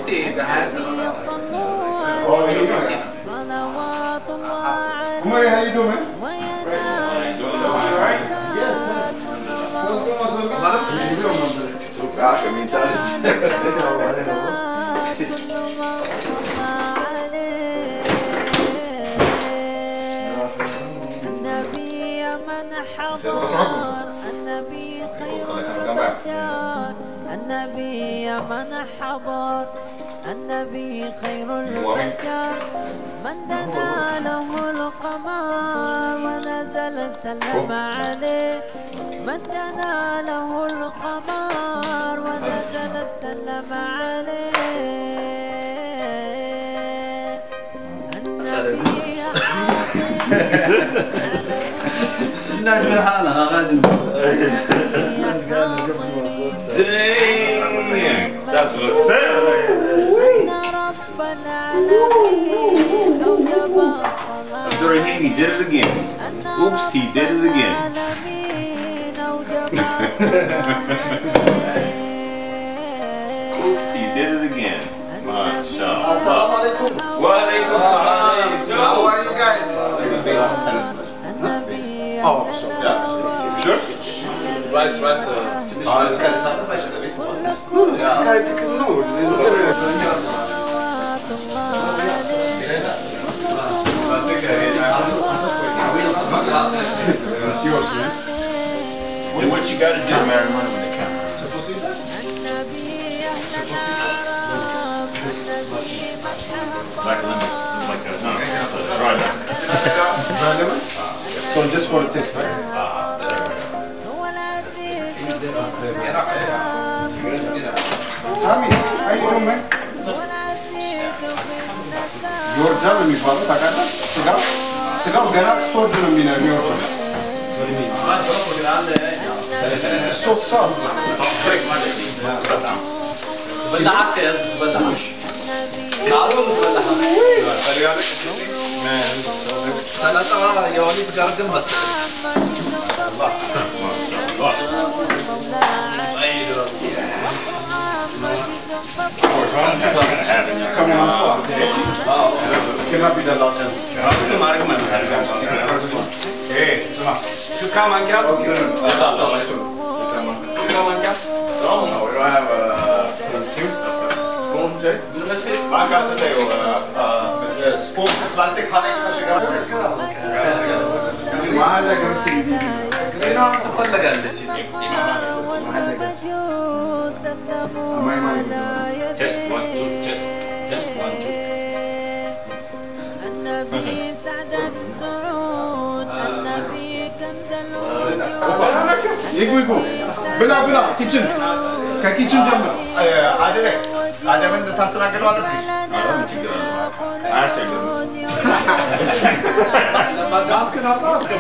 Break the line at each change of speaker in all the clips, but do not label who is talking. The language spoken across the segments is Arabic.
15.
Umar, how you doing, man? Yes, sir. What's going on, son?
النبي خير البشر النبي من حضر النبي خير البشر من دنا له القمر ونزل سلم عليه من دنا له القمر ونزل سلم عليه النبي
الناس من حالها غاجل.
Dang! That's what's said. Abdurrahim, he did it again. Oops, he did it again. Oops, he did it again. MashaAllah.
Assalamu alaikum.
Wa alaikum salam.
How are you guys? Oh,
Sure?
Rice.
That's yours, man.
Do what you gotta do, marry money with the camera. Like lemon. Like that. No, dry lemon.
Dry lemon? So just for a taste, right? Sami, how you doing, man? You're telling me, father, takada? Cigar? Cigar gana sport no mina York. It's so soft.
بدعك يا زلمه بدعك معروف بدعك سنة يومي بجرد بس
Come on, sorry. Cannot be the last chance. Hey,
شو كمان كاب؟ شو كمان كاب؟
plastic
Test 1, 2, test 1, 2.
النبي سعد السعود النبي كنز الوجود
يقول بلا كيتشن كيتشن جنب ada benda tasragal wala please mask na mask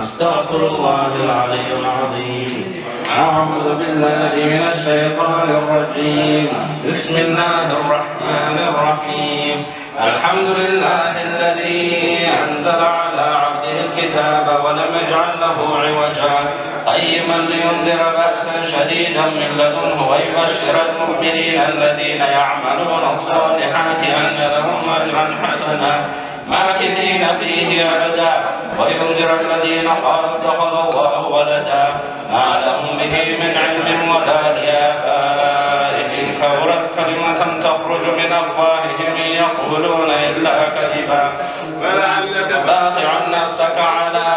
أستغفر الله العلي العظيم. أعوذ بالله من الشيطان الرجيم. بسم الله الرحمن الرحيم. الحمد لله الذي أنزل على عبده الكتاب ولم يجعل له عوجا قيما لينذر بأسا شديدا من لدنه ويبشر المؤمنين الذين يعملون الصالحات أن لهم أجرا حسنا ماكثين فيه أبدا وينذر الذين قالوا اتخذ الله ولدا ما لهم به من علم ولا لآبائهم كبرت كلمة تخرج من أفواههم يقولون إلا كذبا فلعلك باخع نفسك على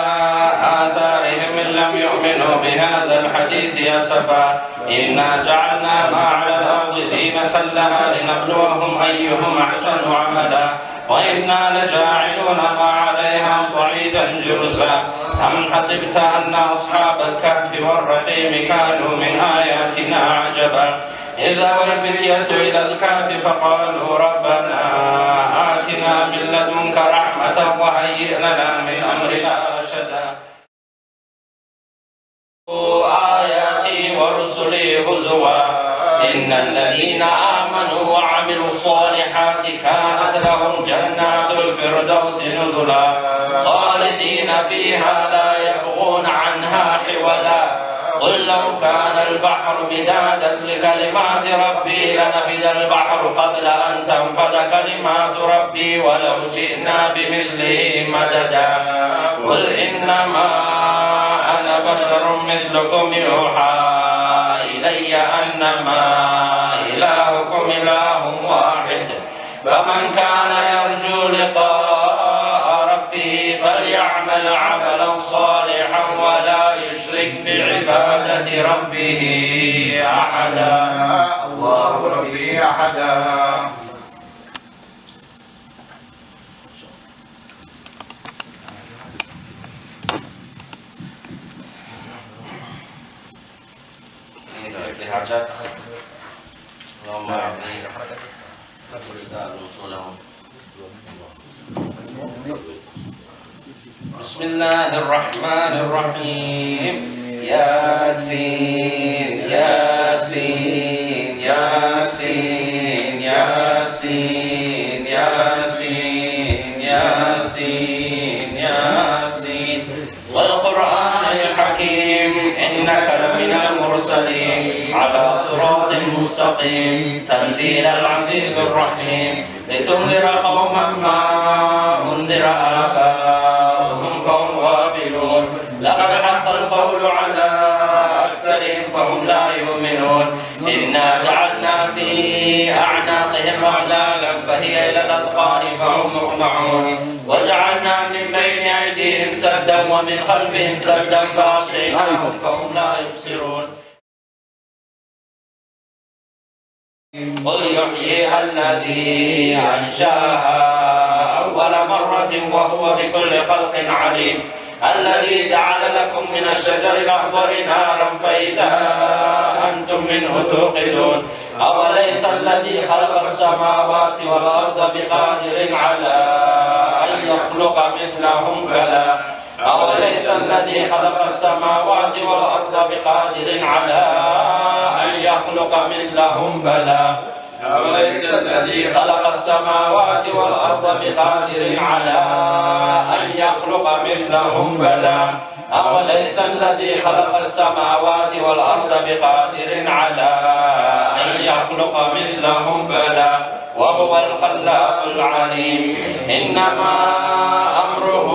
آثارهم إن لم يؤمنوا بهذا الحديث أسفا إنا جعلنا ما على الأرض زينة لها لنبلوهم أيهم أحسن عملا وإنا لجاعلون ما عليها صعيدا جرزا أم حسبت أن أصحاب الكهف والرقيم كانوا من آياتنا عجبا إذا والفتية إلى الكهف فقالوا ربنا آتنا من لدنك رحمة وهيئ لنا من أمرنا رشدا آياتي هزوا إن الذين آمنوا وعملوا الصالحات كانت لهم جنات الفردوس نزلا خالدين فيها لا يبغون عنها حولا قل لو كان البحر مدادا لكلمات ربي لنفد البحر قبل أن تنفد كلمات ربي ولو جئنا بمثله مددا قل إنما أنا بشر مثلكم يوحى إلي أنما إلهكم إله واحد فمن كان يرجو لقاء ربه فليعمل عملا صالحا ولا يشرك بعبادة ربه أحدا.
الله ربي أحدا.
حاجات اللهم اعطني ورزاق وصولهم. بسم الله الرحمن الرحيم. ياسين ياسين ياسين ياسين ياسين ياسين ياسين والقرآن الحكيم إنك لمن المرسلين على صراط مستقيم تنزيل العزيز الرحيم لتنذر قوما ما أنذر آباؤهم فهم غافلون لقد حق القول على أكثرهم فهم لا يؤمنون إنا جعلنا في أعناقهم أغلالا فهي إلى الأذقان فهم مقمحون وجعلنا من بين أيديهم سدا ومن خلفهم سدا فأغشيناهم فهم لا يبصرون. قل يحييها الذي أنشأها أول مرة وهو بكل خلق عليم الذي جعل لكم من الشجر الأخضر نارا فإذا أنتم منه توقدون أوليس الذي خلق السماوات والأرض بقادر على أن يخلق مثلهم بلى أوليس الذي خلق السماوات والأرض بقادر على أن يخلق مثلهم بلى أوليس الذي خلق السماوات والأرض بقادر على أن يخلق مثلهم بلى أوليس الذي خلق السماوات والأرض بقادر على أن يخلق مثلهم بلى وهو الخلاق العليم. إنما أمره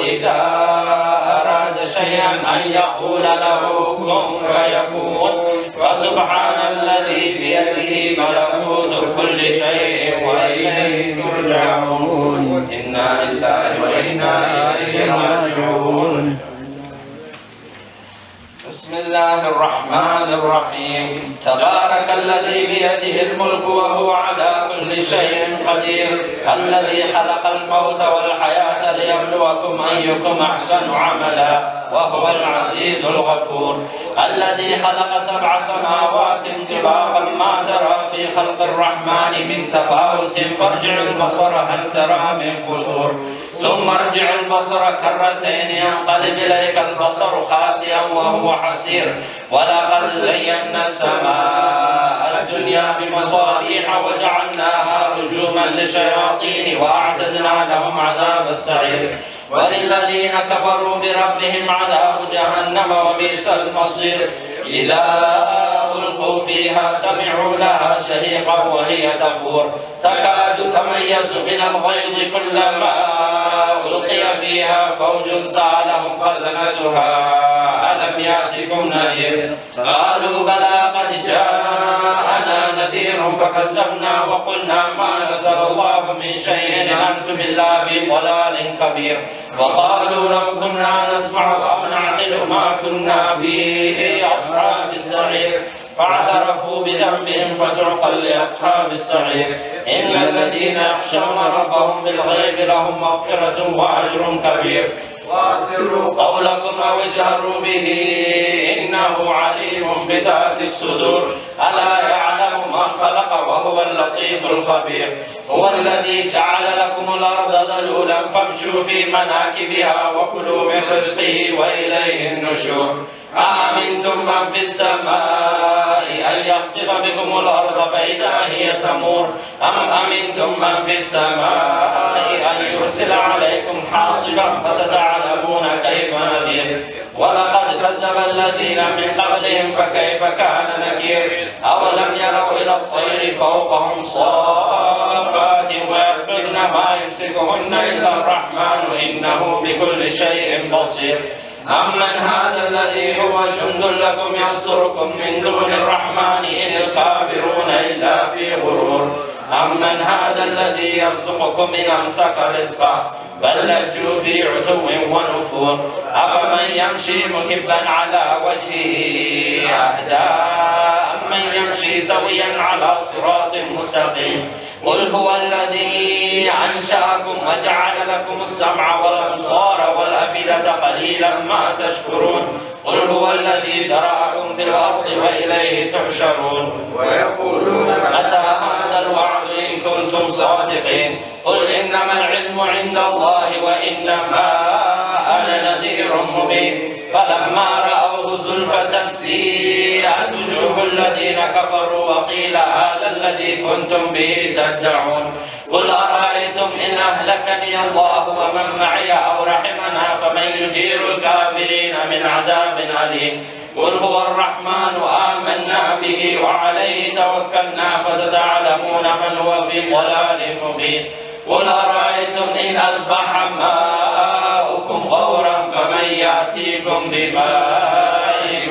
إذا أراد شيئا أن يقول له كن فيكون فسبحان الذي بيده ملكوت كل شيء وإليه ترجعون. إنا لله وإنا إليه راجعون. بسم الله الرحمن الرحيم. تبارك الذي بيده الملك وهو على كل شيء قدير الذي خلق الموت والحياة ليبلوكم أيكم أحسن عملا وهو العزيز الغفور الذي خلق 7 سماوات طباقا ما ترى في خلق الرحمن من تفاوت فارجع البصر هل ترى من فطور ثم ارجع البصر كرتين ينقلب إليك البصر خاسئا وهو حسير ولقد زينا السماء الدنيا بمصابيح وجعلناها رجوما للشياطين وأعتدنا لهم عذاب السعير وللذين كفروا بربهم عذاب جهنم وبئس المصير إذا ألقوا فيها سمعوا لها شهيقا وهي تفور تكاد تميز من الغيظ كلما ألقي فيها فوج سألهم خزنتها ألم يأتكم نذير قالوا بلى قد جاءنا نذير فكذبنا وقلنا ما نزل الله من شيء أنتم إلا في ضلال كبير وقالوا لو كنا نسمع أو نعقل ما كنا في أصحاب السعير فاعترفوا بذنبهم فسحقا لأصحاب السعير إن الذين يخشون ربهم بالغيب لهم مغفرة وأجر كبير وأسروا قولكم أو اجهروا به إنه عليم بذات الصدور ألا يعلم من خلق وهو اللطيف الخبير هو الذي جعل لكم الأرض ذلولا فامشوا في مناكبها وكلوا من رزقه وإليه النشور أأمنتم من في السماء أن يخسف بكم الأرض فإذا هي تمور أم أمنتم من في السماء أن يرسل عليكم حاصبا فستعلمون كيف نذير ولقد كذب الذين من قبلهم فكيف كان نكير أولم يروا إلى الطير فوقهم صافات ويقبضن ما يمسكهن إلا الرحمن إنه بكل شيء بصير أمن هذا الذي هو جند لكم ينصركم من دون الرحمن إن الكافرون إلا في غرور أمن هذا الذي يرزقكم إن أمسك رزقه بل لجوا في عتو ونفور أفمن يمشي مكبا على وجهه أهدى أمن يمشي سويا على صراط مستقيم قل هو الذي أنشأكم وجعل لكم السمع والأبصار والأفئدة قليلا ما تشكرون قل هو الذي ذرأكم في الأرض وإليه تحشرون ويقولون متى هذا الوعد إن كنتم صادقين قل إنما العلم عند الله وإنما أنا نذير مبين فلما رأوه زلفة سيئت وجوه الذين كفروا وقيل هذا الذي كنتم به تدعون قل أرأيتم إن أهلكني الله ومن معي أو رحمنا فمن يجير الكافرين من عذاب أليم قل هو الرحمن آمنا به وعليه توكلنا فستعلمون من هو في ضلال مبين قل أرأيتم إن أصبح ماؤكم غورا فمن يأتيكم بماء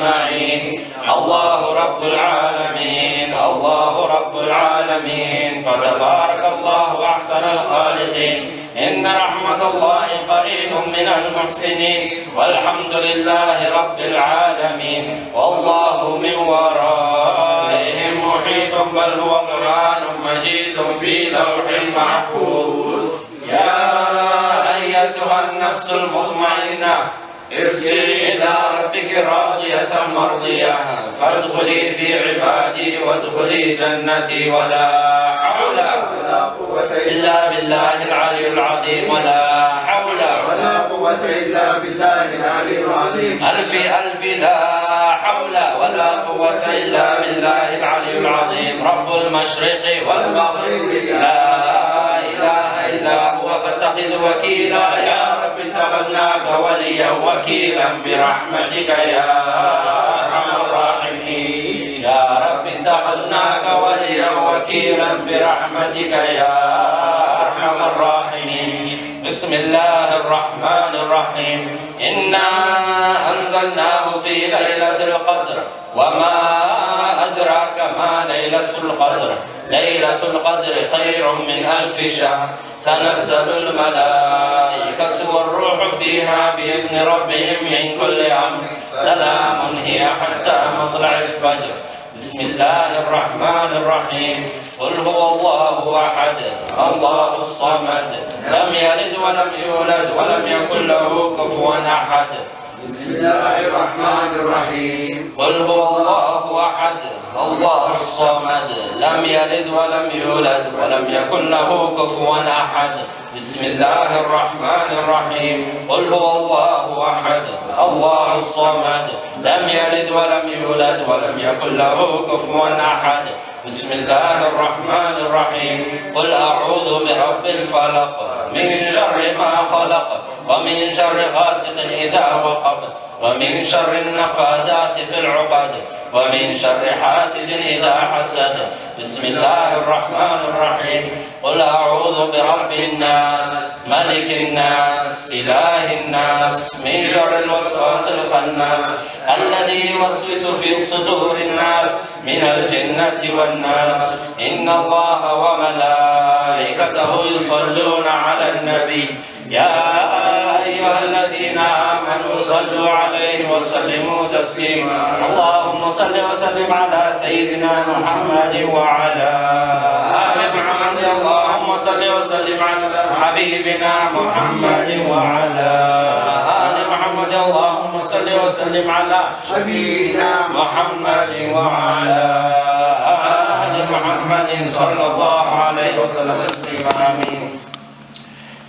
معين الله رب العالمين الله رب العالمين فتبارك الله أحسن الخالقين إن رحمة الله قريب من المحسنين والحمد لله رب العالمين والله من ورائهم محيط بل هو قرآن مجيد في لوح محفوظ يا أيتها النفس المطمئنة ارجعي إلى ربك راضية مرضية فادخلي في عبادي وادخلي جنتي ولا حول ولا قوة إلا بالله العلي العظيم ولا حول ولا قوة إلا بالله العلي العظيم ألف لا حول ولا قوة إلا بالله العلي العظيم رب المشرق والمغرب لا إله إلا هو فاتخذ وكيلا يا رب اتخذناك وليا وكيلا برحمتك يا أرحم الراحمين يا رب اتخذناك وليا وكيلا برحمتك يا أرحم الراحمين بسم الله الرحمن الرحيم إنا أنزلناه في ليلة القدر وما أدراك ما ليلة القدر ليلة القدر خير من 1000 شهر تنزل الملائكة والروح فيها بإذن ربهم من كل أمر سلام هي حتى مطلع الفجر بسم الله الرحمن الرحيم قل هو الله أحد الله الصمد لم يلد ولم يولد ولم يكن له كفوا أحد بسم الله الرحمن الرحيم قل هو الله أحد الله الصمد لم يلد ولم يولد ولم يكن له كفوا أحد بسم الله الرحمن الرحيم قل هو الله أحد الله الصمد لم يلد ولم يولد ولم يكن له كفوا أحد بسم الله الرحمن الرحيم قل أعوذ برب الفلق من شر ما خلق ومن شر غاسق إذا وقب ومن شر النفاثات في العقد ومن شر حاسد إذا حسد بسم الله الرحمن الرحيم قل أعوذ برب الناس ملك الناس إله الناس من شر الوسواس الخناس الذي يوسوس في صدور الناس من الجنة والناس إن الله وملائكته يصلون على النبي يا أيها الذين آمنوا صلوا عليه وسلموا تسليما اللهم صل وسلم على سيدنا محمد وعلى آل محمد اللهم صل وسلم على حبيبنا محمد وعلى آل محمد اللهم صل وسلم على حبيبنا محمد وعلى آل محمد صلى الله عليه وسلم تسليما آمين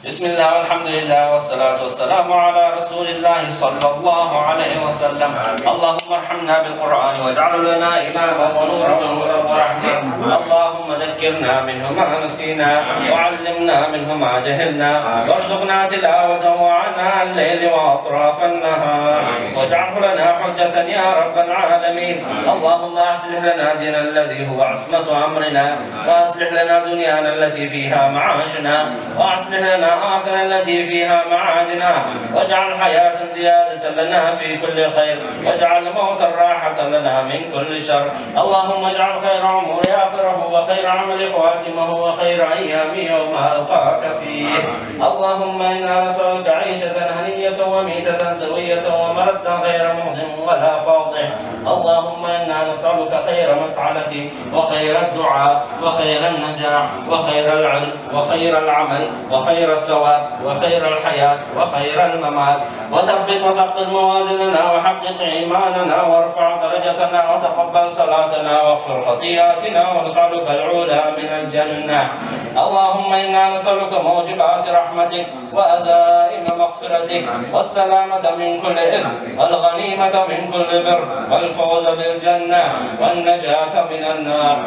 بسم الله والحمد لله والصلاة والسلام على رسول الله صلى الله عليه وسلم. اللهم ارحمنا بالقرآن واجعله لنا إماما ونورا ورحمة. اللهم ذكرنا منه ما نسينا وعلمنا منه ما جهلنا وارزقنا تلاوته عناء الليل وأطراف النهار واجعله لنا حجة يا رب العالمين. اللهم أصلح لنا ديننا الذي هو عصمة أمرنا وأصلح لنا دنيانا التي فيها معاشنا وأصلح لنا آخرة التي فيها معادنا واجعل الحياة زيادة لنا في كل خير واجعل الموت راحة لنا من كل شر. اللهم اجعل خير عمر آخره وخير عمل خواتمه وخير أيام يوم ألقاك فيه. اللهم إنا نسألك عيشة هنية وميتة سوية ومردا غير مهدم ولا فاضح. اللهم إنا نسألك خير مسعلة وخير الدعاء وخير النجاح وخير العلم وخير العمل وخير الثواب وخير الحياة وخير الممات. وثبت وثقل موازننا وحقق إيماننا وارفع درجتنا وتقبل صلاتنا واغفر خطيئاتنا ونسألك العلا من الجنة. اللهم إنا نسألك موجبات رحمتك وأزائم مغفرتك والسلامة من كل إثم والغنيمة من كل بر والفوز بالجنة والنجاة من النار.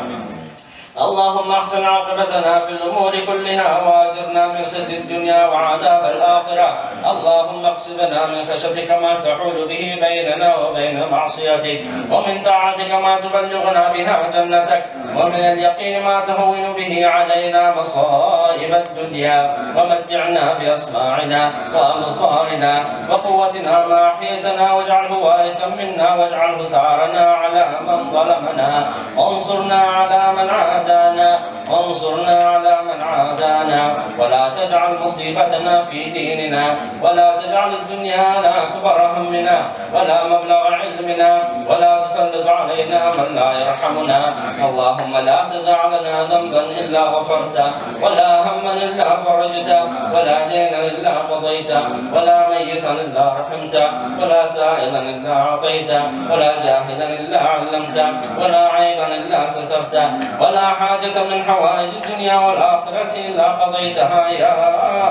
اللهم احسن عاقبتنا في الامور كلها واجرنا من خزي الدنيا وعذاب الاخره. اللهم اقسمنا من خشيتك ما تحول به بيننا وبين معصيتك ومن طاعتك ما تبلغنا بها جنتك ومن اليقين ما تهون به علينا مصائب الدنيا ومتعنا باسماعنا وابصارنا وقوتنا ما احييتنا واجعله وارثا منا واجعله ثارنا على من ظلمنا وانصرنا على من عادانا وانصرنا على من عادانا ولا تجعل مصيبتنا في ديننا ولا تجعل الدنيا أكبر همنا ولا مبلغ علمنا ولا تسلط علينا من لا يرحمنا. اللهم لا تدع لنا ذنبا إلا غفرته ولا هما إلا فرجته ولا دينا إلا قضيته ولا ميتا إلا رحمته ولا سائلا إلا أعطيته ولا جاهلا إلا علمته ولا عيبا إلا سترته ولا حاجة من حوائج الدنيا والآخرة إلا قضيتها يا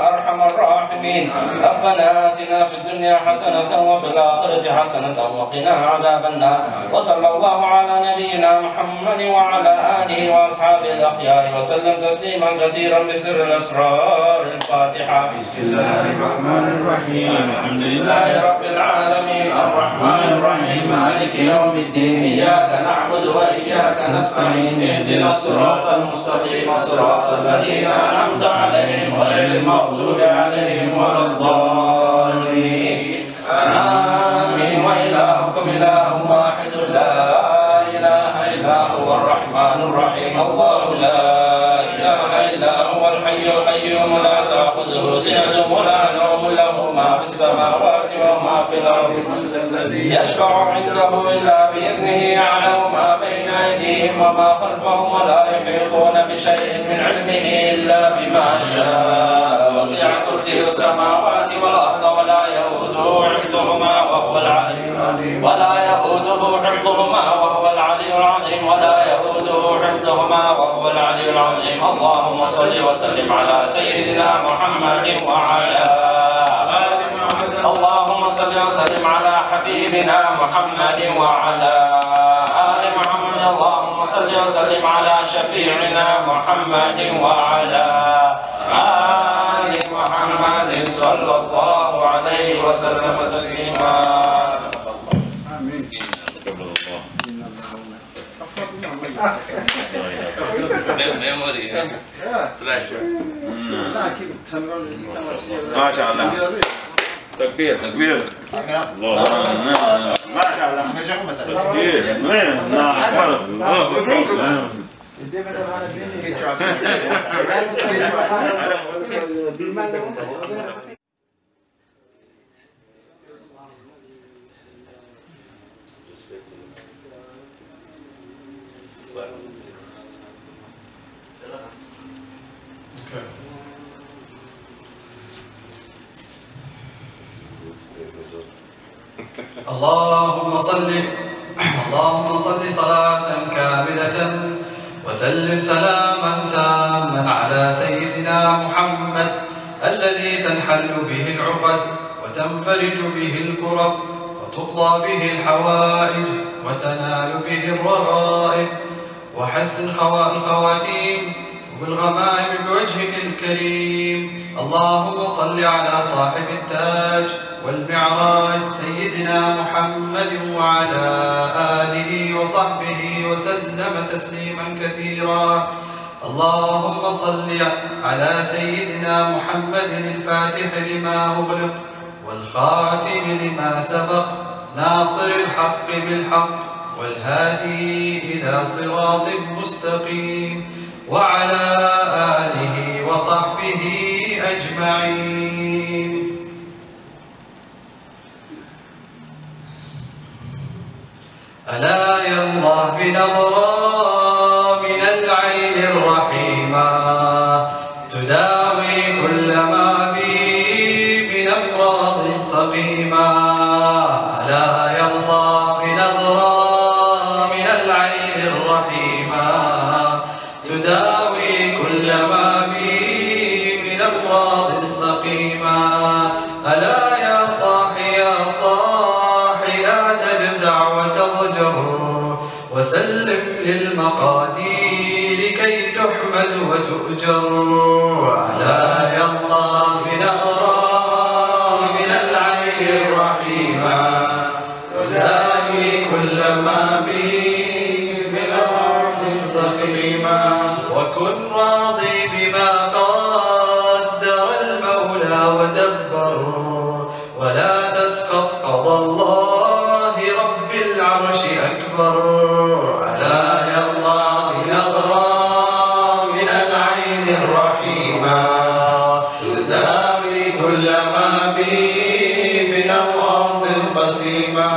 أرحم الراحمين. ربنا آتنا في الدنيا حسنة وفي الآخرة حسنة وقنا عذاب النار. وصلى الله على نبينا محمد وعلى آله وأصحابه الأخيار وسلم تسليما كثيرا بسر الأسرار. الفاتحة. بسم الله الرحمن الرحيم. الحمد لله رب العالمين الرحمن الرحيم مالك يوم الدين إياك نعبد وإياك نستعين اهدنا الصراط المستقيم صراط الذين أنعمت عليهم غير المغضوب عليهم ولا الضالين آمين. وإلهكم إله واحد لا إله إلا هو الرحمن الرحيم الله لا إله إلا هو الحي القيوم لا تأخذه سنة ولا نوم له ما في السماوات وما في الأرض يشفع عنده إلا بإذنه يعلم ما بين أيديهم وما خلفهم ولا يحيطون بشيء من علمه إلا بما شاء وسع كرسيه السماوات والأرض ولا يؤوده حفظهما وهو العلي العظيم ولا يؤوده حفظهما وهو العلي العظيم ولا يؤوده حفظهما وهو العلي العظيم. اللهم صل وسلم على سيدنا محمد وعلى اللهم صل وسلم على حبيبنا محمد وعلى آل محمد. اللهم صل وسلم على شفيعنا محمد وعلى آل محمد صلى الله عليه وسلم تسليما.
memory flash
ما شاء الله تكبير تكبير الله ما شاء الله تكبير الله أكبر
اللهم صل صلاة كاملة وسلم سلاما تاما على سيدنا محمد الذي تنحل به العقد وتنفرج به الكرب وتقضى به الحوائج وتنال به الرغائب وحسن الخواتيم وبالغمائم بوجهك الكريم. اللهم صل على صاحب التاج والمعراج سيدنا محمد وعلى آله وصحبه وسلم تسليما كثيرا. اللهم صل على سيدنا محمد الفاتح لما أغلق والخاتم لما سبق ناصر الحق بالحق والهادي إلى صراط مستقيم وعلى آله وصحبه أجمعين. ألا يا الله بنظرة من العين الرحيمة تداوي كل ما بي من أمراض سقيمة. ألا يا الله بنظرة من العين الرحيمة تداوي كل ما بي من أمراض سقيمة. ألا يا صاحي لا تجزع وتضجر وسلم للمقادير كي تحمد وتؤجر. ألا يا الله بنظرة من العين الرحيمة تداوي كل ما بي من أمراض سقيمة. وكن راضي بما قدر المولى ودبر ولا تسقط قضى الله رب العرش أكبر. ألا يا الله بنظرة من العين الرحيمة تداوي كل ما بي من أمراض قسيمة.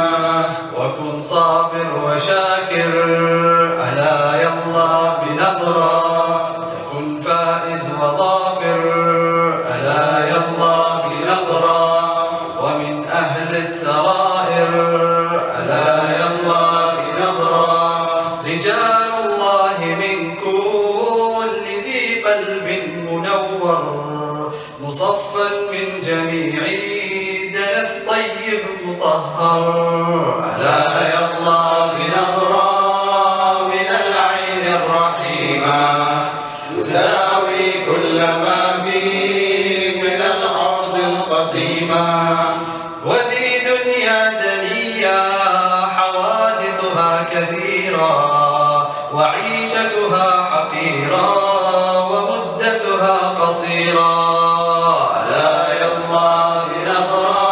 وكن صابر وشاكر. ألا يا الله بنظرة تكن فائز وظافر. ألا يا الله بنظرة ومن أهل السرائر. ألا يا الله بنظرة رجال الله من كل ذي قلب منور مصفى من جميع دنس طيب مطهر. ألا يا الله بنظرة من العين الرحيمة تداوي كل ما بي من الأرض القسيمة. وذي دنيا دنيا حوادثها كثيرة وعيشتها حقيرة ومدتها قصيرة. ألا يا الله بنظرة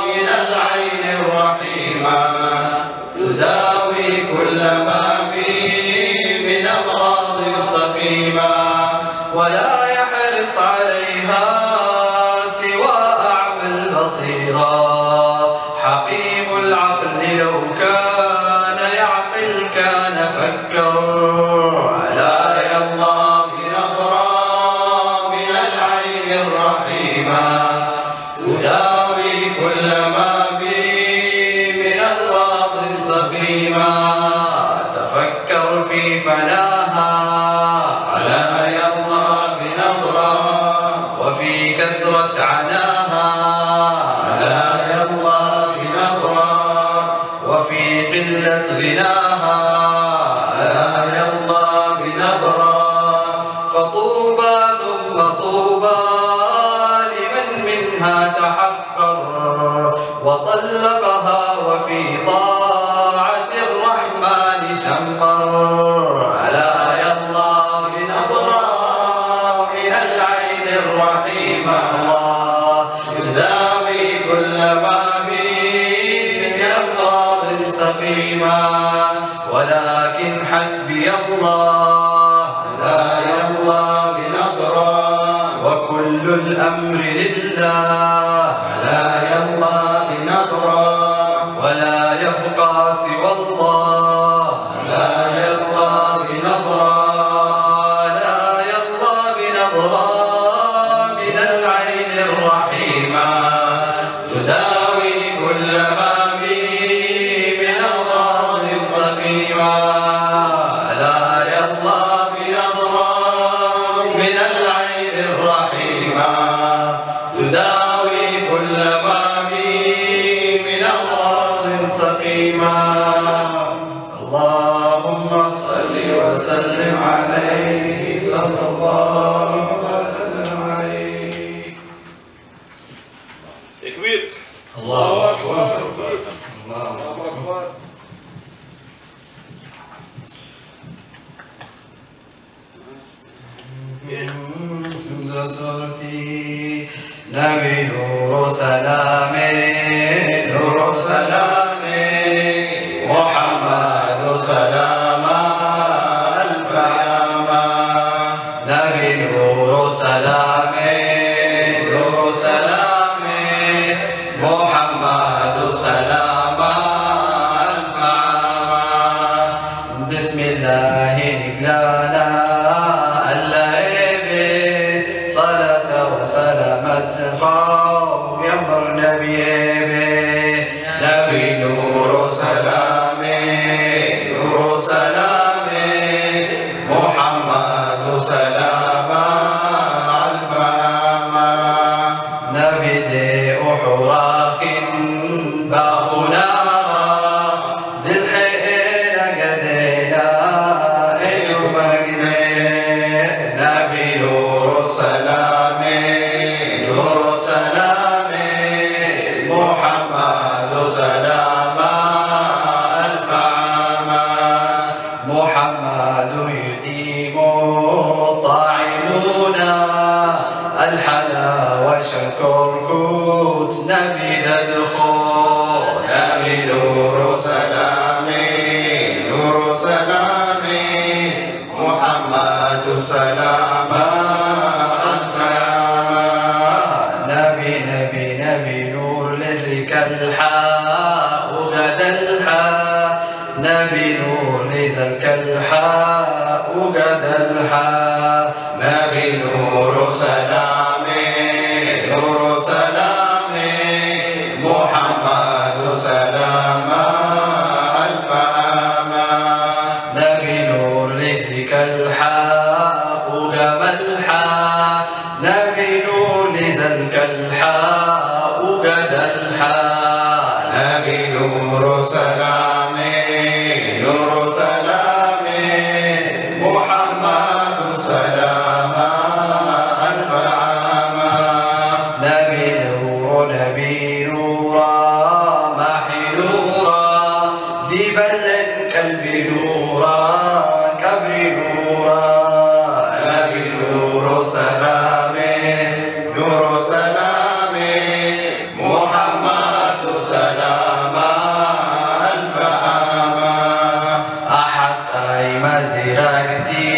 من العين الرحيمة تداوي كل ما بي من أمراض سقيمة. ولا يحرص عليها سوى أعمى البصيرة حقيم العقل لو كان يعقل كان فكر. ألا يا الله بنظرة من العين الرحيمة تداوي كل ما بي من أمراض سقيمة. تفكر في فناها. ألا يا الله بنظرة وفي كثرة عناها. ألا يا الله بنظرة وفي قلة غناها. ألا يا الله بنظرة فطوبى ثم طوبى لمن منها تحقر وطلقها وفي طاعة الرحمن شمر. ألا يا الله بنظرة من العين الرحيمة الله تداوي كل ما بي من أمراض سقيمة. ولكن حسبي الله. ألا يا الله بنظرة وكل الأمر لله. ألا يا الله بنظرة ولا يبقى سوى الله. ألا يا الله بنظرة لا يا الله بنظرة من العين الرحيمة تداوي كل ما بي من أمراض سقيمة. ألا يا الله بنظرة من العين الرحيمة الرحيما اللهم صل وسلم عليه صلى الله وسلم عليه.
تكبير.
الله أكبر. الله أكبر. صورتي نبي نور سلامي نور سلامي محمد سلاما ألف عاما نبي نور سلامي نور سلامي محمد سلاما ألف عاما بسم الله نقلانا سلامت خاو ينظر نبي نبي نور سلامي نور سلامي محمد سلاما ألف عاما نبي دي أحراخ باخنا ذي الحين قدينا أيوم نبي نور سلامي نور سلامي محمد سلاما ألف عاما محمد يتيم طاعمونا الحلا وشكركوت نبي ذا الدخول نبي نور سلامي نور سلامي محمد سلاما الحاء وغدا الحاء نبي نور لزك الحاء وغدا الحاء نبي نور سلامي نور سلامي محمد سلاما ألف عاما نبي نور لزك الحاء وغدا الحاء نبي نور لزك الحاء وغدا الحاء نبي نور سلامي نور سلامي محمد سلاما ألف عاما نبي نور نبي نورا محي نورا دبل كلب نورا كبر نورا نبي نور سلامي نور سلامي محمد سلاما ألف عاما أحطي مزرقتي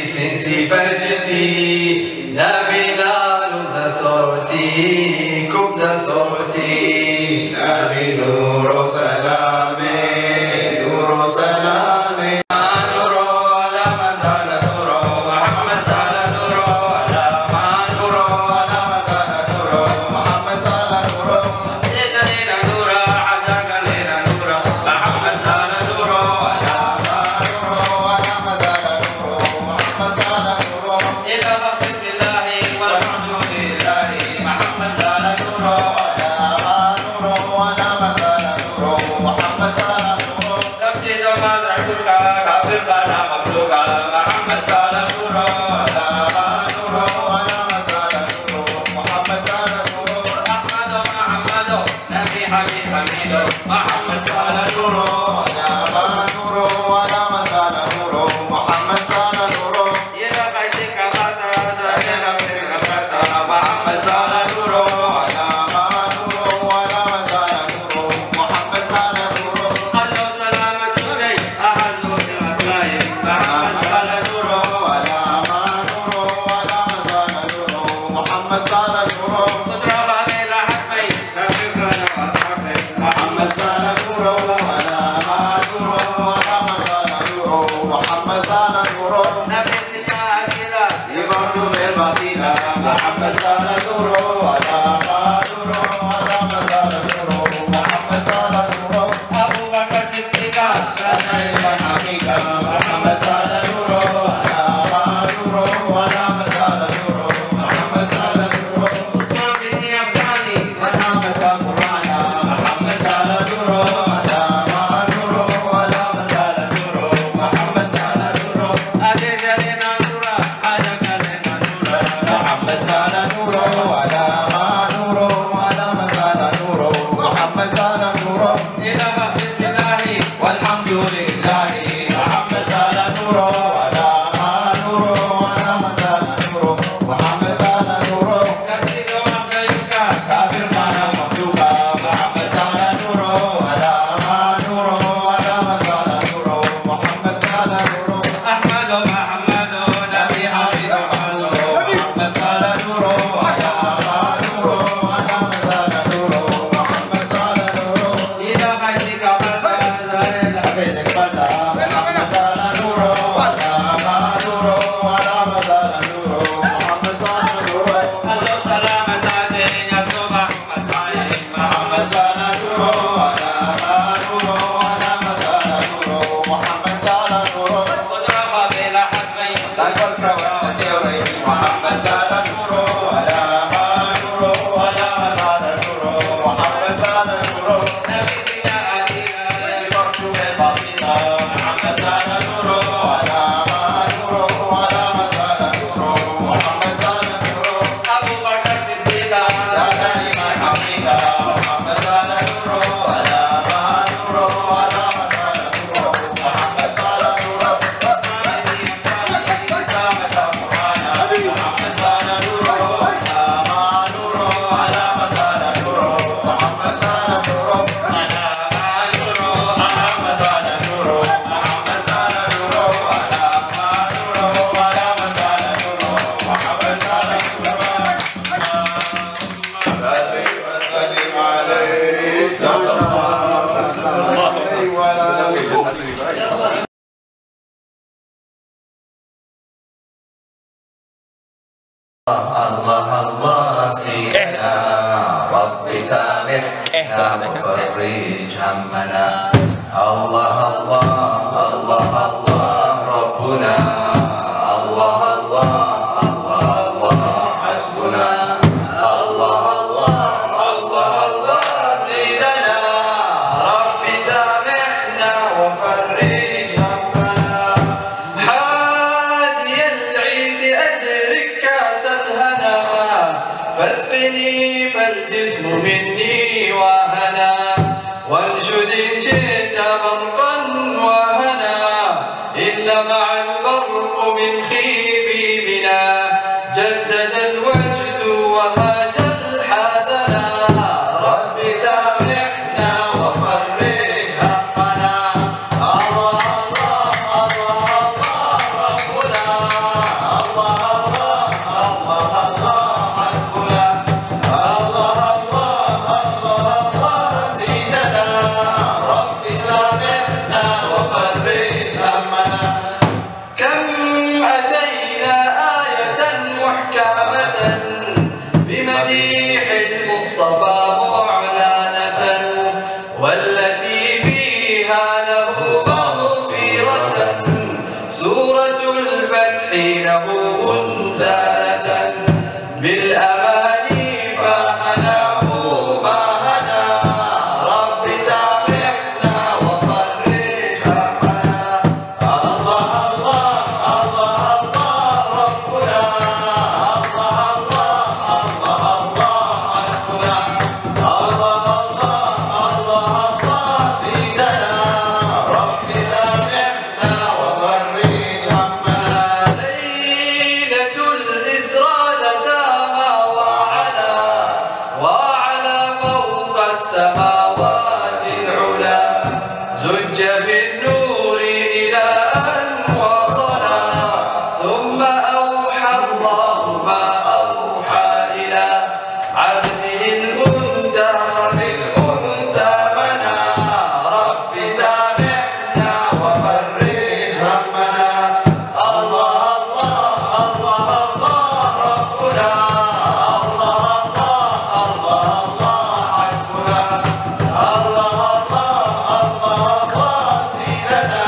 سنسي فجتي نبي لالم زصرتي كبز صرتي نبي نور سلامي نور سلامي نور ولا مزال نور محمد زال نور ولا ما نور ولا مزال نور محمد زال نور محمد زال نور ولا ما نور ولا مزال نور محمد زال نور إذا بيتك غدا سجل في غفرتا محمد زال نور ولا ما نور ولا مزال نور محمد زال نور قالوا سلامة جاي أحزو في الأسلاي محمد زال نور ولا ما نور ولا مزال نور محمد زال نور قدرة إلى حقي رفيقنا وأصحابي محمد زال نور ولا ما نور ولا مزال نور محمد زال نور نبي سيدنا يبرد بالباطنة محمد زال نور ولا ما نور ولا مزال نور محمد زال نور أبو بكر صديق كان إلى حقيقة محمد زال نور ولا ما نور ولا مزال نور محمد زال نور عثمان بن عفان مسامة القرآن محمد زال نور ولا ما الله الله سيدنا ربي سامحنا وفرج همنا الله الله الله الله ربنا الله الله الله الله حسبنا الله الله الله الله سيدنا ربي سامحنا وفرج همنا حادي العيس أدرك كاس الهنا فاسقني فالجسم مني وهنا وانشد إن شئت برقا وهنا إلا مع البرق من خيفي بنا جدد الوجد وهاج الحزنا ربي سامحنا وفرج همنا الله الله الله الله ربنا الله الله الله الله حسبنا الله الله الله الله سيدنا ربي سامحنا وفرج همنا كم أتينا آية محكمة بمديح المصطفى معلنة والتي فيها له مغفرة سورة الفتح له منزلة بالأماني فهناه ما هنا ربي سامحنا وفرج همنا الله الله الله الله ربنا الله الله الله الله حسبنا الله الله الله الله سيدنا ربي سامحنا وفرج همنا ليلة الإسراء تسامى وعلى فوق السماوات العلا زج في النور إلى أن وصلا ثم أوحى الله ما أوحى إلى عبده المنتخب المؤتمنا ربي سامحنا وفرج همنا الله الله الله الله ربنا الله الله الله الله حسبنا الله الله الله الله سيدنا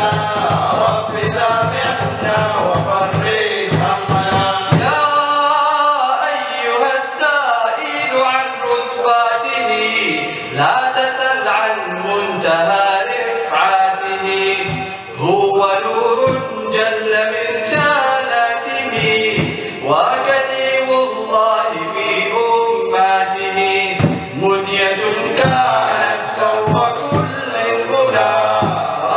ربي سامحنا وفرج همنا يا أيها السائل عن رتباته لا تسل عن منتهى رفعته هو نور جل من شاناته وكليم الله في أماته منية كانت فوق كل الأولى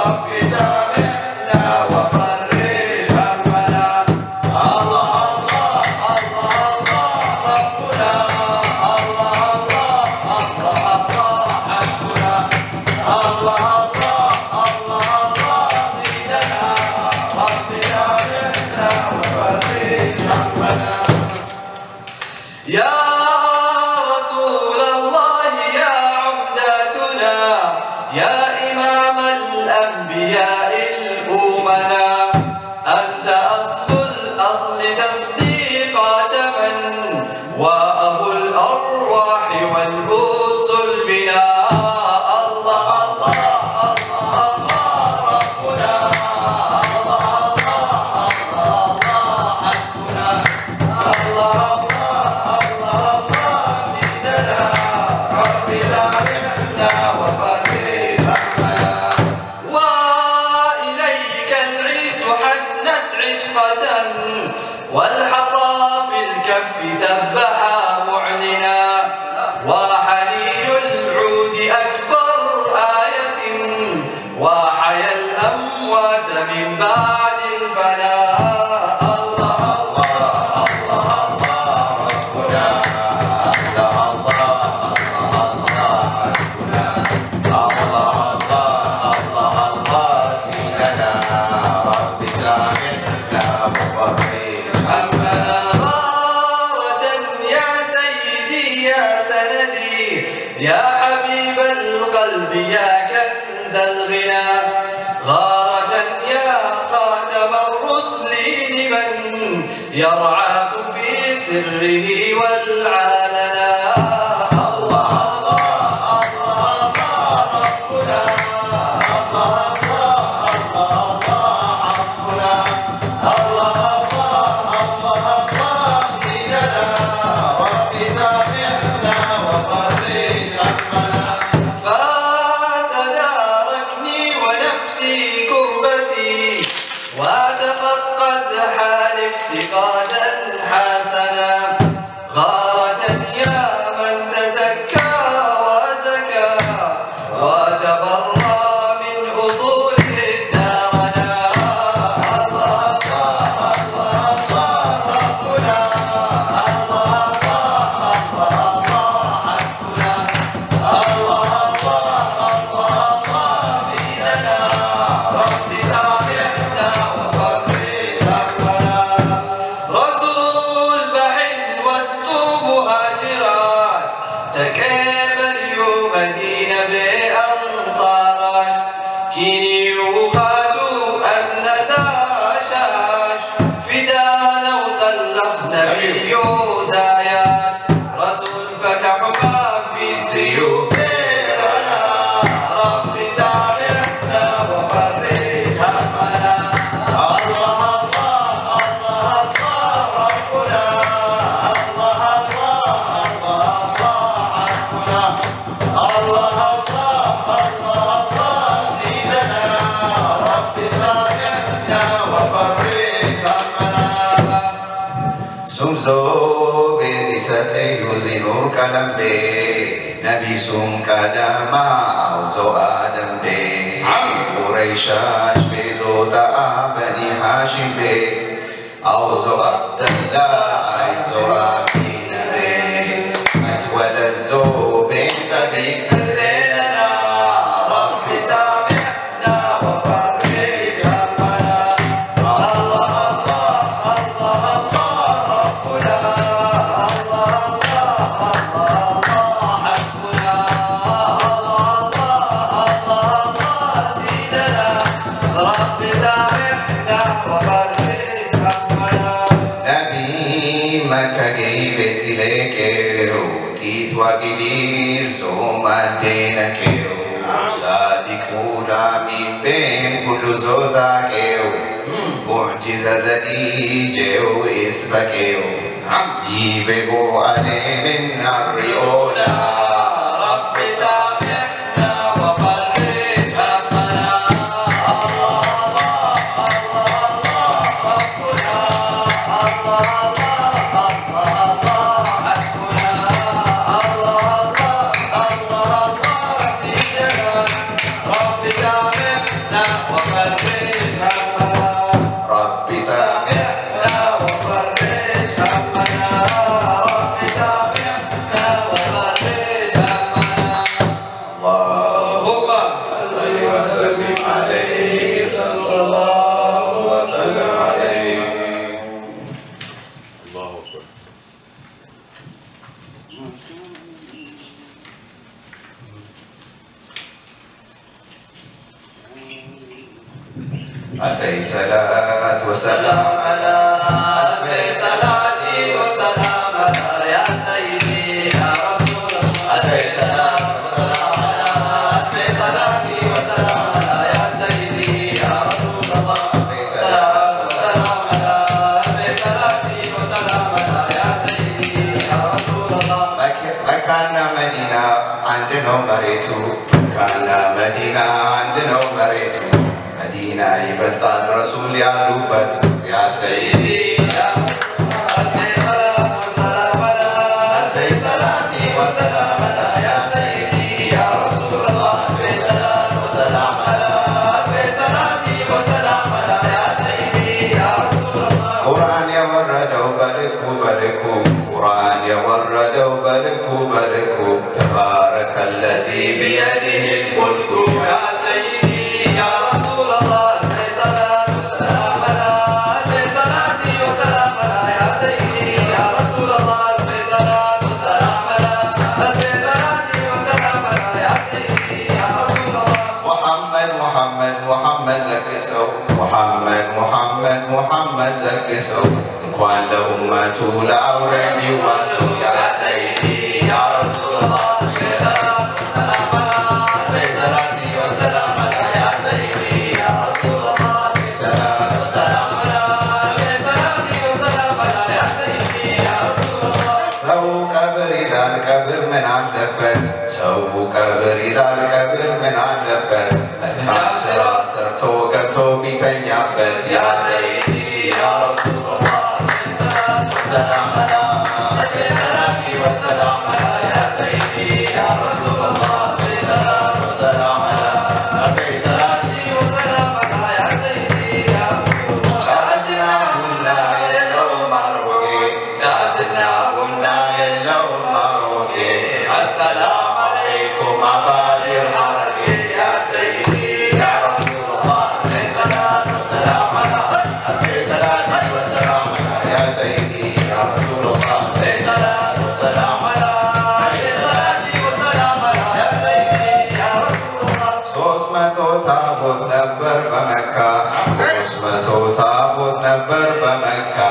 رب سامحنا وفرج همنا الله الله الله الله ربنا الله الله الله الله حسبنا الله الله الله الله سيدنا رب سامحنا وفرج همنا يا رسول الله يا عمدتنا يا إمام الأنبياء الأمنا أنت أصل الأصل تصديقات من وأبو الأرواح والأس البناء الله الله الله الله ربنا الله الله الله الله حسبنا الله الله الله الله سيدنا ربي سامحنا وفرج همنا وإليك العيس حنت عشقة والحصى في الكف سبحا معلنا وحنين العود أكبر آية وحيا الأموات من بعد الفناء الله الله الله الله ربنا الله الله الله الله حسبنا الله الله الله الله سيدنا ربي سامحنا وفرج همنا غارة يا سيدي يا سندي يا حبيب القلب يا كنز الغنى غارة يا خاتم الرسلين من يرعاكم في سره والعلنا الله الله الله الله ربنا الله الله الله الله حسبنا الله الله الله الله زيدنا رب سامحنا وفرج همنا فتداركني ونفسي كربتي وتفقد حال افتقادا حسنا غارة يا من تزكى وزكى وتبرى من أصول دارنا الله الله الله الله ربنا الله الله الله الله حسبنا الله الله الله الله سيدنا رب سامحنا وفرج همنا رسول بحل والتوب هاجراش تكبر يوم دين بأنصاراش كيني وخاتو أزنزاشاش فدانا وطلقنا باليوزاياش رسول فكحما في سيوبنا رب سامحنا وفرج همنا الله الله الله الله ربنا الله الله الله الله حسبنا الله الله الله الله زيدنا رب سامحنا وفرج همنا سمزو بزي ستيوزي نور كلام بي نبي سم كدما أوزو آدم بي قريشاش بيزو تا بني هاشم بي أوزو عبد الله أيزو أمين بي متولى الزو بنت بيك سيدنا رب سامحنا وفرج همنا الله الله الله الله ربنا الله الله الله الله حسبنا الله الله الله الله سيدنا رب سامحنا وفرج همنا نبي مكة جيب سيلكيو تيتوا كدير زوما دينكيو صادق مولا من بين كل زوزاكيو معجزة زديجيو اسمكيو يبقوا علي من الريولا رب سامحنا وفرج همنا الله الله الله الله ربنا الله الله الله الله حسبنا الله الله الله الله سيدنا رب سامحنا وفرج همنا رب سامحنا وفرج همنا رب سامحنا وفرج همنا اللهم صل وسلم عليه صلى الله وسلم عليه
الله أكبر.
ألفي صلاة وسلام على ألفي صلاة وسلام على يا سيدي يا رسول الله ألفي صلاة وسلام على ألفي صلاة وسلام على يا سيدي يا رسول الله ألفي صلاة وسلام على ألفي صلاة وسلام على يا سيدي يا رسول الله مكان مدينة عندنا مريتو كان مدينة عندنا مريتو مدينة يبلطان رسول يا لوبت يا سيدي يا ألفي صلاة وسلام على ألفي صلاة وسلام على يا سيدي يا رسول الله ألفي صلاة وسلام على ألفي صلاة وسلام على يا سيدي يا رسول الله قرآن يورد وبلكو بلكو قرآن يورد وبلكو بلكو تبارك الذي بيده الملك يا سيدي يا رسول الله ألفي صلاة وسلام على ألفي صلاة وسلام على يا سيدي يا رسول الله ألفي صلاة وسلام على ألفي صلاة وسلام على يا سيدي ደግሰው እንኳን ለኡመቱ ለአውሬም ይዋሰው ያ ሰይዲ ያ ረሱላህ ቀብር ምን አለበት ሰው ቀብር ይላል ቀብር ምን አለበት መልካም ስራ ሰርቶ ገብቶ ቢተኛበት ያ ሰይዲ ያ ረሱላህ ሰላም ሰላቲ ወሰላም ያ ሰይዲ ያ ረሱላህ ሰላም ሰላቲ ወሰላም ያ ሰይዲ ያ ረሱላህ ጫትና ቡና የለውም አሮጌ ጫትና ቡና የለውም السلام عليكم عبادر حركي يا سيدي يا رسول الله عليه الصلاة والسلام عليه صلاة والسلام يا سيدي يا رسول الله عليه الصلاة والسلام عليه صلاة والسلام يا سيدي يا رسول الله سوسمتو تابوت نبر بمكة سوسمتو تابوت نبر بمكة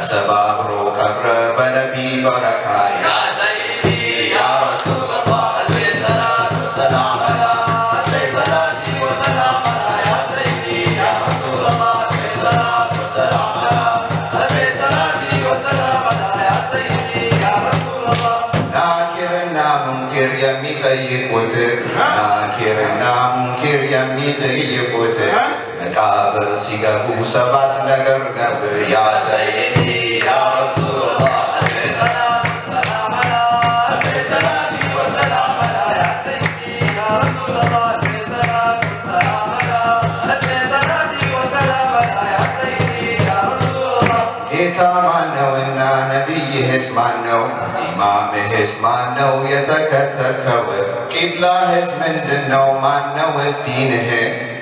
سبابرو كبر بنبي بركة يا سيدي يا رسول الله عليه الصلاة والسلام عليه صلاة والسلام يا سيدي يا رسول الله عليه الصلاة والسلام عليه صلاة والسلام يا سيدي يا رسول الله ناكرنا منكر يمي طيقوتك ناكرنا منكر يمي طيقوتك مقابر سيقبو سبات نقر نب يا سيدي يا رسول الله عليه الصلاة والسلام عليه صلاة والسلام يا سيدي يا رسول الله عليه الصلاة والسلام عليه صلاة والسلام يا سيدي يا رسول الله ጌታ ማነውና ነቢይህስ ማነው ኢማምህስ ማነው የተከተልከው ቂብላህስ ምንድነው ማነውስ ዲንህ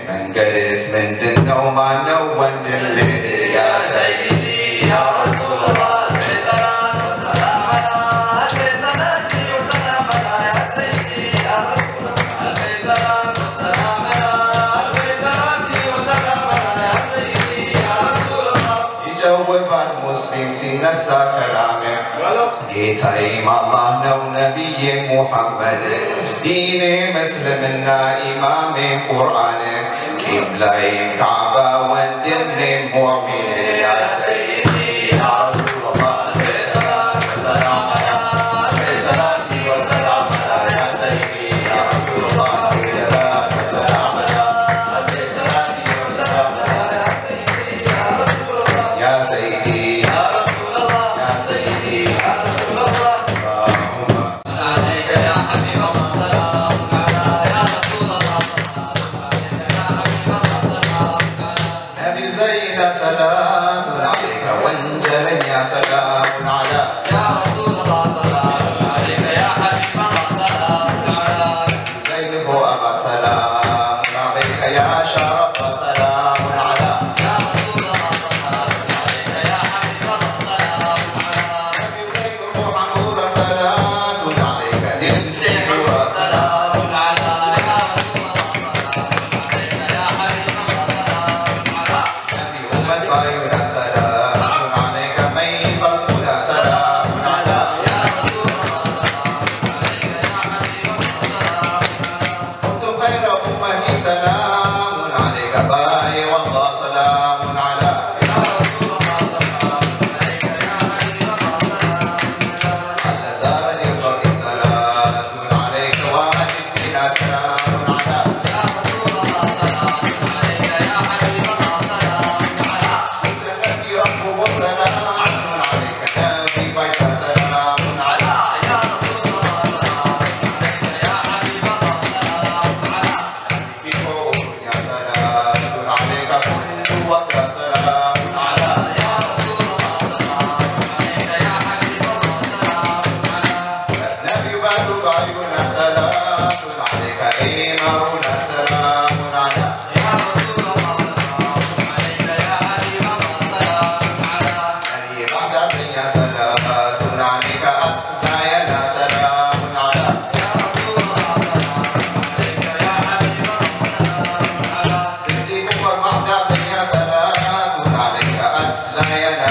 መንገድስ ምንድነው ማነው ወንድምህ ያ ሰይዲ ያ ረሱላህ عليه الصلاة والسلام عليه صلاة والسلام يا سيدي يا رسول الله عليه الصلاة والسلام عليه صلاة والسلام يا سيدي يا رسول الله يجاوب المسلم سنسى كلامه ጌታዬም አላህ ነው ነቢዬ ሙሐመድ ዲኔ መስልምና ኢማሜ ቁርአን ቂብላዬም ካዕባ ወንድሜ ሙእሚን ያ ሰይዲ ያ ረሱላህ عليه الصلاة والسلام عليه صلاة والسلام يا سيدي يا رسول الله عليه الصلاة والسلام عليه صلاة والسلام يا سيدي يا رسول الله يا سيدي يا رسول الله يا سيدي يا رسول الله اللهم عليك يا حبيب الله سلام على يا رسول الله يا حبيب الله سلام على نبي زينا صلاة عليك وانجل يا سلام على يا رسول الله سلام عليك يا حبيب الله سلام على زيد أبا سلام عليك يا شرف سلام على يا رسول الله سلام عليك يا حبيب الله سلام على نبي زيد محمود صلاة عليك نمتحور سلام على يا رسول الله سلام عليك يا حبيب الله سلام على نبي أمة بايونا سلام عليك ميت الهدى سلام على يا رسول الله سلام عليك يا حبيب الله سلام كنتم خير أمتي سلام عليك باي والله سلام على يا رسول الله سلام عليك يا حبيب الله سلام على زارني فرقي صلاة عليك وأجزنا سلام على يا رسول الله سلام عليك يا حبيب الله سلام على سجنتي ربه سلام عليك نبي بيت سلام على يا رسول الله سلام عليك يا حبيب الله سلام على في فوق يا سلام عليك كل وقت سلام على يا رسول الله سلام عليك يا حبيب الله سلام على نبي بعد بعيون سلام عليك إيمارنا سلام على يا رسول الله سلام عليك يا حبيب الله سلام على نبي بعد الدنيا صلاة عليك أتلاينا سلام على يا رسول الله سلام عليك يا حبيب الله سلام على صديق وبعد الدنيا صلاة عليك أتلاينا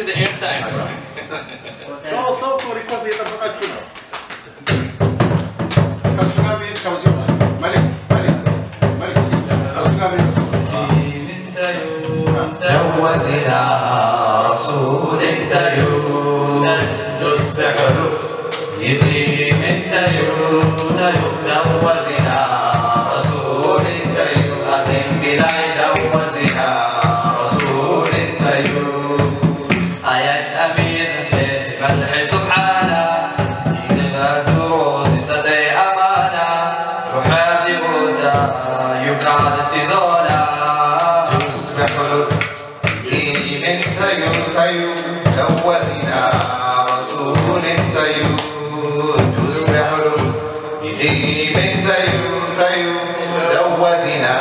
to the end time.
صوت وريكوز يطبقاتنا. كسوغابي كوزيو ملك. كسوغابي.
جوزنا رسول تيود تصبح لف يتيم تيود جوزنا رسول تيود أمين بلاي جوزنا رسول تيود عيش أمين تفيس ملح سبحانه إذا زروس صدي أمانة روحي بوتا يقعد تزولا تصبح لف يتيم تيود جوزنا رسول تيود تصبح لف يتيم تيود جوزنا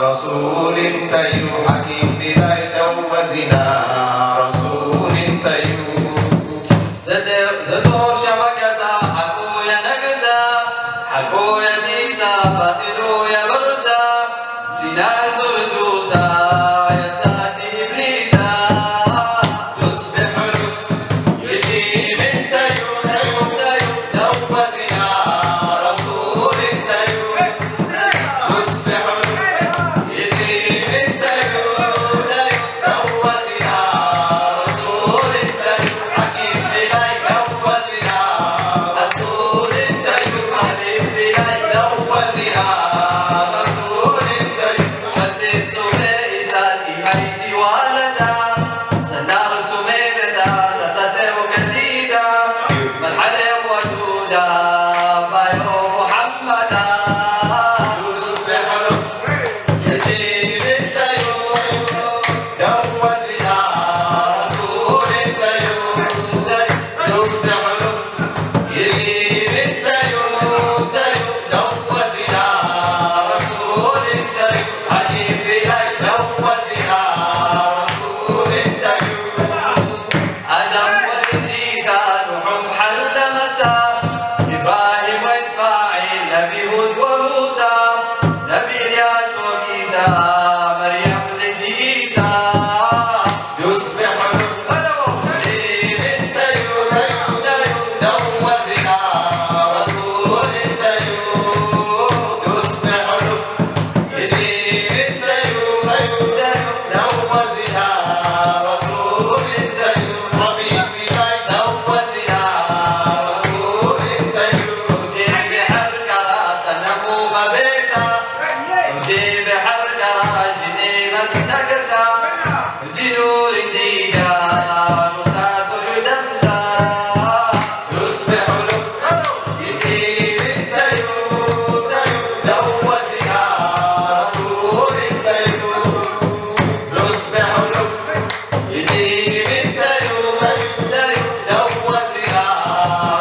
رسول تيود حكيم بلاي جوزنا رسول تيود زدور شمكسا حكويا نقسا حكويا تيسا باتلو يا برسا سنا زردوسا يا ساتي إبليسا تصبح لف يتيم تيود جوزنا رسول تيود تصبح لف يتيم تيود جوزنا رسول تيود حكيم بلاي جوزنا رسول تيود حبيب بلاي جوزنا رسول تيود مسست بإساتي ميتي ولدا سنار سمي بدا تستر جديدا مرحلة ودودا بايو محمدا تصبح لف يتيم تيود جوزنا رسول تيود تصبح لف يتيم تيود جوزنا رسول تيود حكيم بلاي جوزنا رسول تيود آدم وإدريس نوح حل مسا إبراهيم وإسماعيل نبي هود وموسى نبي إلياس وعيسى مريم لجيسى تصبح لف يتيم تيود جوزنا رسول تيود تصبح لف يتيم تيود جوزنا رسول تيود حبيب بلاي جوزنا رسول تيود جيب حرك راس نمو ببيسا وجيب حرك راس جنيمة نقسا جنور ديجا مساس يدمسا تصبح لف يتيم تيود جوزنا رسول تيود تصبح لف يتيم تيود جوزنا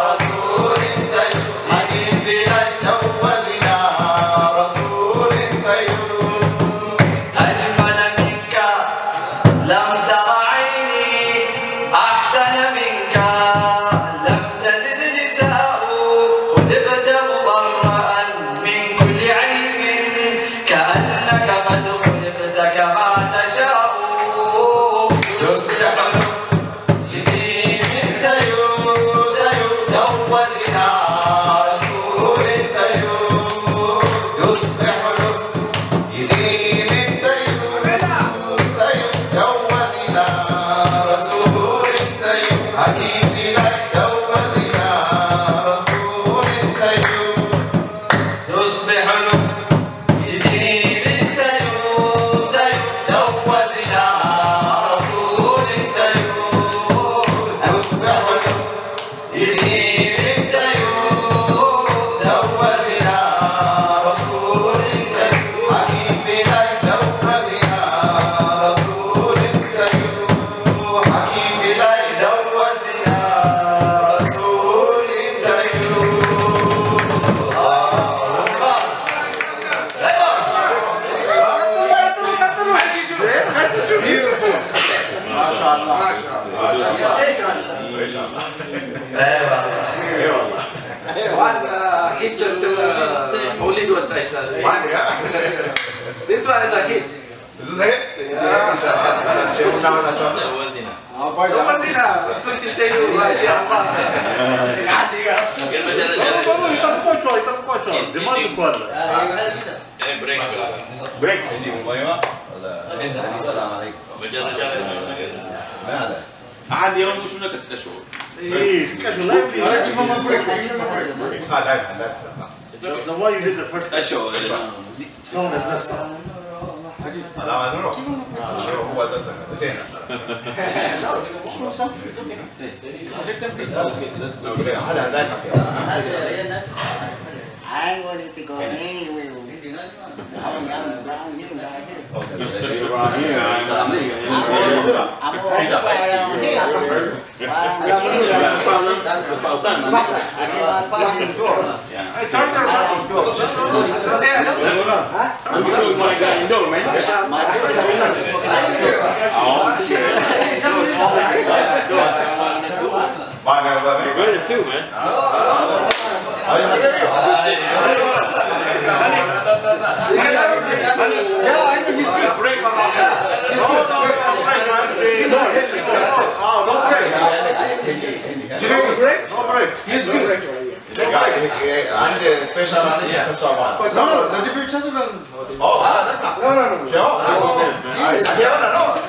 رسول تيود حكيم بلاي جوزنا رسول تيود أجمل منك لم تر عيني أحسن منك لم تلد نساء خلقت مبرأ من كل عيب كأنك قد خلقت كما تشاء تصبح لف يتيم تيود جوزنا رسول تيود تصبح لف يتيم تيود جوزنا رسول تيود حكيم بلاي جوزنا رسول تيود تصبح لف يتيم تيود جوزنا رسول تيود تصبح لف يتيم تيود جوزنا رسول تيود حكيم بلاي جوزنا رسول تيود حكيم بلاي جوزنا رسول تيود
ما شاء الله.
This one is a hit.
Isso daí? Chegou na hora da jovem.
عادي يوم مش منك تكشف.
The one you did the first time.
تكشف.
Someone that's this.
لا نروح. شو هو ده؟ نسينا. هذا ذاك.
I wanted to go anywhere.
Good too, man.
Yeah, I think he's good. Break. He's good.
عندي سبيشال عندي كسوان.
No, the difference is
Oh, هذا
no.
شو؟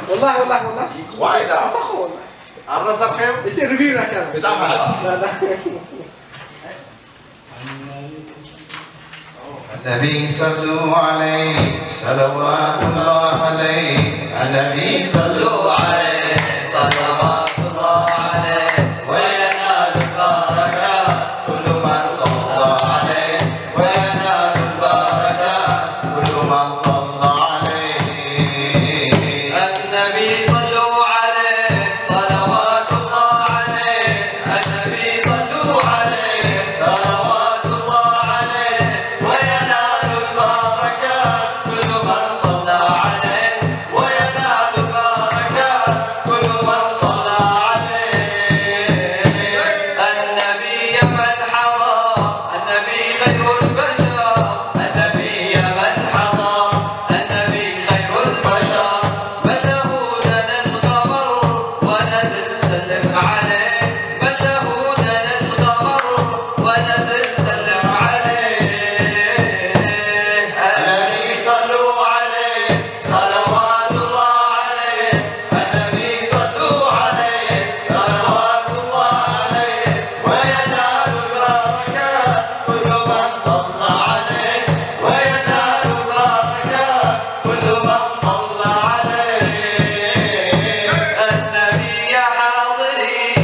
والله.
وايد.
عرض صفحة. يصير ريفيو عشان.
بتاع النبي صلوا عليه صلوات الله عليه النبي صلوا عليه صلوات الله عليه وينال البركات كل من صلى عليه وينال البركات كل من صلى عليه النبي صلوا عليه صلوات الله عليه النبي صلوا عليه صلوات الله عليه وينال البركات كل من صلى عليه وينال البركات كل من صلى عليه النبي من حضر النبي خير البشر النبي من حضر النبي خير البشر من له دنا القمر ونزل سلم عليه من له دنا القمر ونزل سلم عليه النبي صلوا عليه صلوات الله عليه النبي صلوا عليه صلوات الله عليه وينال البركات كل من صلى عليه وينال البركات كل من صلى عليه النبي يا حاضرين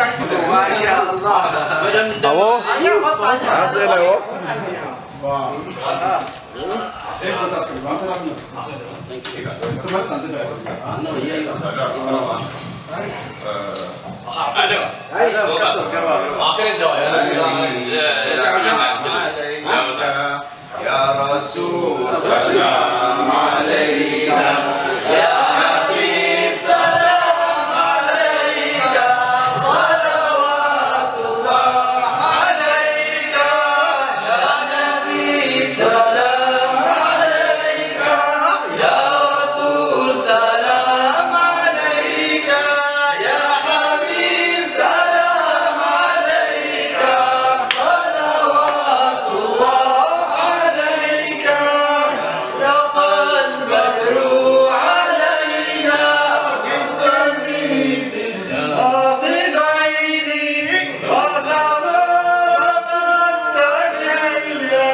ما شاء الله.
Awo. Asli lah wo. Wah. Saya kata sekali, bantu nasi. Itu mana santai dah.
No, iya.
Ada. Akhirnya jauh ya.
Ya Rasul, salam alaika. Ya Habib, salam alaika. Salawatullah alaika. Ya Nabi, salam alaika. Ya Rasul, salam alaika. Ya Habib, salam alaika. Salawatullah عليك أشرق البدر علينا بفضله أفضل عيني وقمر قد تجلى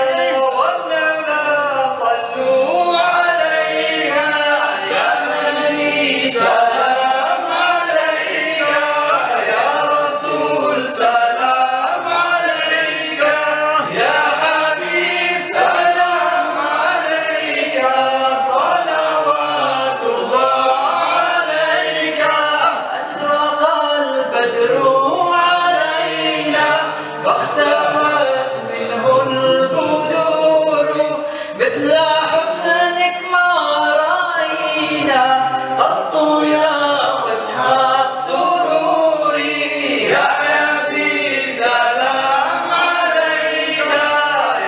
ولنا صلوا عليها يا نبي سلام عليك يا رسول سلام عليك يا حبيب سلام عليك صلوات الله عليك أشرق البدر علينا فاختفت منه البدور مثل حسنك ما رأينا قط يا وجه السرور يا نبي سلام عليك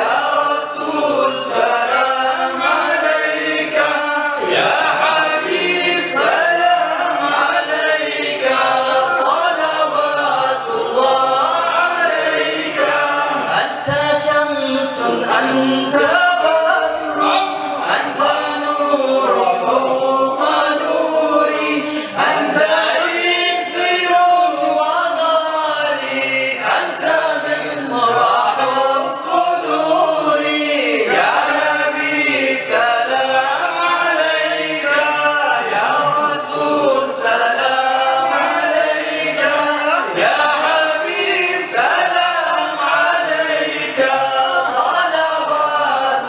يا رسول سلام عليك يا حبيب سلام عليك صلوات الله عليك أنت شمس أنت بدر أنت نور فوق نوري أنت إكسير وغالي أنت مصباح الصدور يا نبي سلام عليك يا رسول سلام عليك يا حبيب سلام عليك صلوات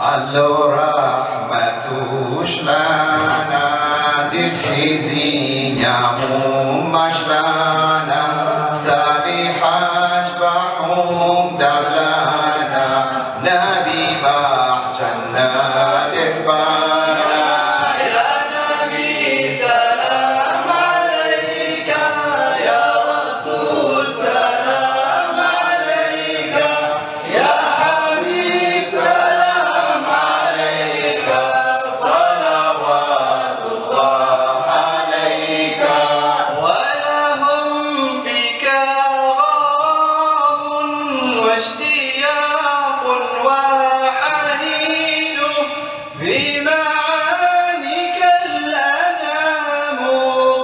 علو رحمتوش لنا للحزين يعموم مشلانا صالح أشبحهم دبلانا نبي بح جنات اسبانا يا نبي سلام عليك يا رسول سلام عليك يا حبيب سلام عليك صلوات الله عليك ولهم فيك غرام واشتياق وحنين في معانيك الأنام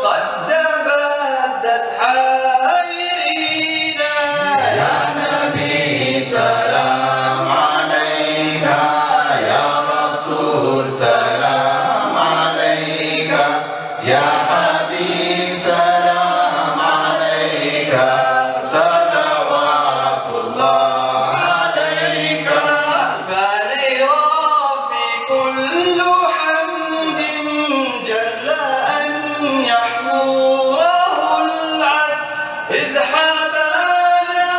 قد تبدت حائرين يا نبي سلام عليك يا رسول سلام عليك يا حبيب سلام عليك صلوات الله عليك فلربي كل حمد جل أن يحصره العد إذ حبانا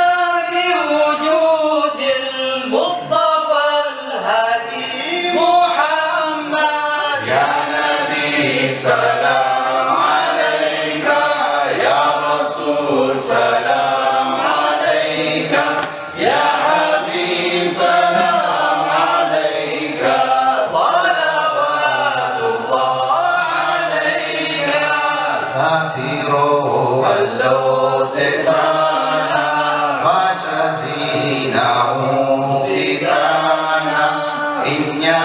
بوجود المصطفى الهادي محمد يا نبي سلام عليك يا رسول سلام عليك يا حبيب سلام عليك صلوات الله عليك ساتيرو اللو ستانا فجزينا سيدانا إنيا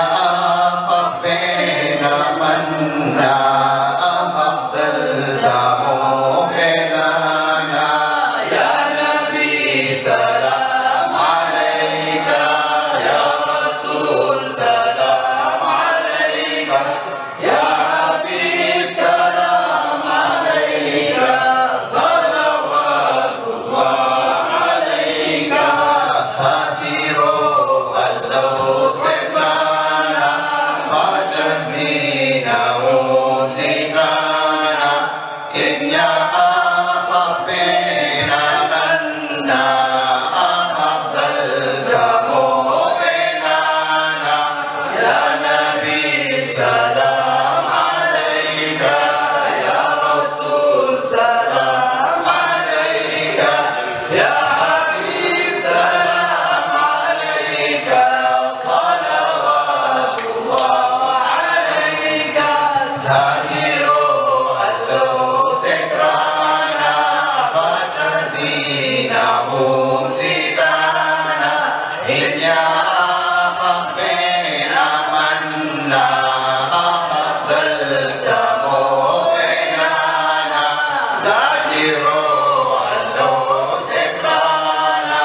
أخبينا منا أخزلت مؤمنانا يا نبي سلام عليك يا رسول سلام عليك يا حبيب سلام عليك صلوات الله عليك ساتيرو اللو سفانا فجزينا سيدانا إن يا أخبينا منا أخذلت مؤمنانا يا نبي سلام عليك يا رسول سلام عليك يا حبيب سلام عليك صلوات الله عليك ساتيرو اللو سكرانا فجزينا سيدانا إن يا أخبينا منا أخذلت مؤمنانا ساتيرو اللو سكرانا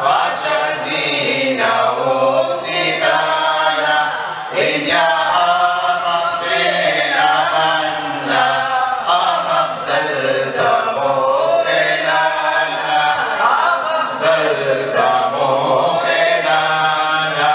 فجزينا سيدانا إن يا أخبينا منا أخذلت مؤمنانا أخذلت مؤمنانا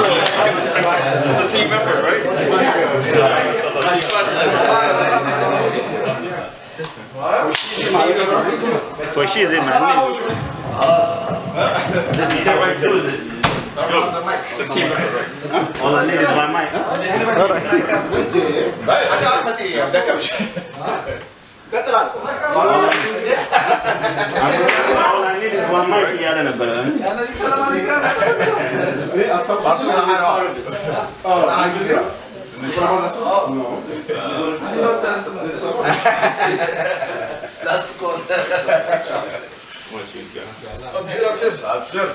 It's a team effort, right?
Well, she's in my knee. This is the right to it.
It's a team effort, right?
All I need is my mic. All I need is one mic. Yeah, I don't know.
What you got?
أبشر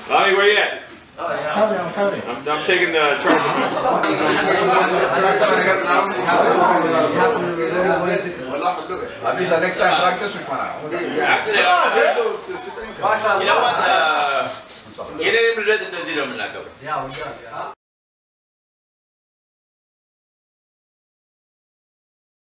Lonnie, where you at? I'm taking the charger.
Abisha, next time practice with me.
You know what? Get him to do the 0 من الأكبر.